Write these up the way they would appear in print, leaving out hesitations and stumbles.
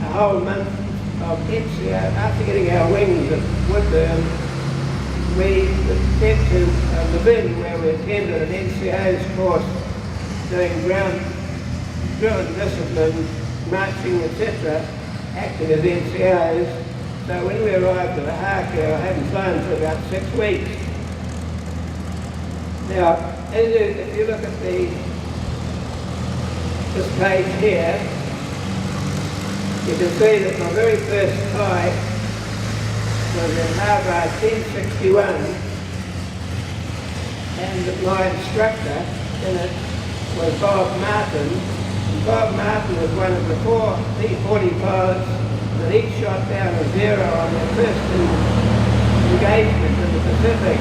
a whole month of NCO. After getting our wings at Woodburn, we went to Levin, where we attended an NCO's course doing ground drill and discipline, marching, etc., acting as NCOs. So when we arrived at Ahaka, I hadn't flown for about 6 weeks. Now, if you look at this page here, you can see that my very first flight was in Harvard 1061, and that my instructor in it was Bob Martin. And Bob Martin was one of the 4 P-40 pilots that each shot down a 0 on their first engagement in the Pacific.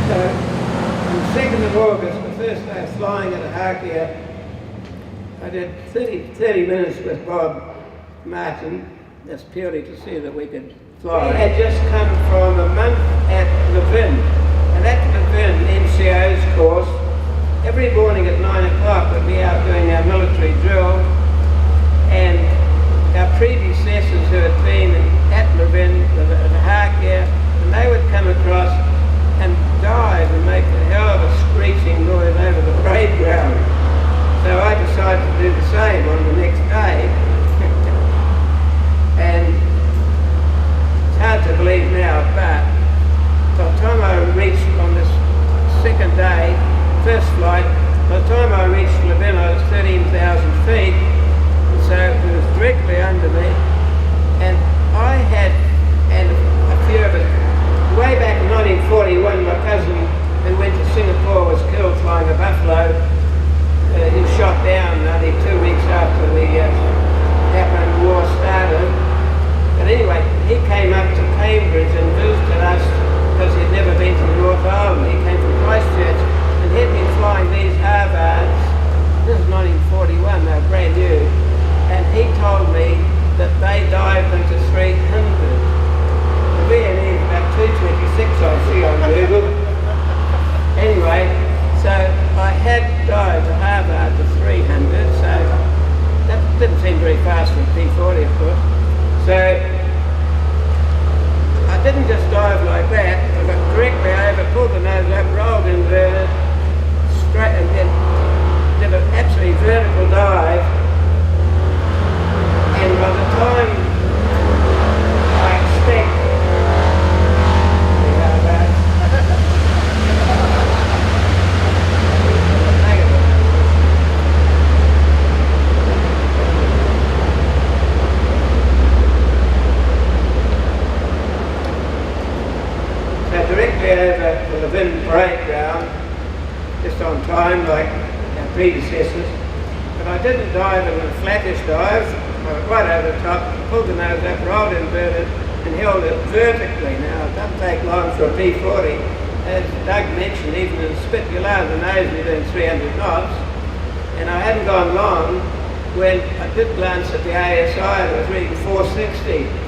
So, on the 2nd of August, the first day of flying at Ahaka, I did 30 minutes with Bob Martin. That's purely to see that we could fly. We had just come from a month at Levin, and at Levin NCO's course, every morning at 9 o'clock we'd be out doing our military drill, and our predecessors who had been at Levin, at Ahaka, and they would come across and dive and make a hell of a screeching noise over the parade ground. So I decided to do the same on the next day. And it's hard to believe now, but by the time I reached on this second day, first flight, by the time I reached Levin, I was 13,000 feet, and so it was directly under me. And I had, and a few of us, way back in 1941, my cousin who went to Singapore was killed flying a Buffalo. He was shot down only 2 weeks after the Japan War started. But anyway, he came up to Cambridge and visited us because he'd never been to the North Island. He came from Christchurch and he'd been flying these Harvards. This is 1941, they were brand new. And he told me that they dived into 300. The VNE is about 226, I see on Google. Anyway, so I had dived to Harvard to 300, so that didn't seem very fast for a P-40, of course. So I didn't just dive like that. I got directly over, pulled the nose up, rolled inverted, straight, and then did an absolutely vertical dive. And by the time I expect directly over the Levin parade ground, just on time like our predecessors. But I didn't dive in a flattish dive. I was right over the top, pulled the nose up, rolled inverted, and held it vertically. Now, it doesn't take long for a P-40. As Doug mentioned, even in Spitula, the nose was doing 300 knots. And I hadn't gone long when I did glance at the ASI, and it was reading 460.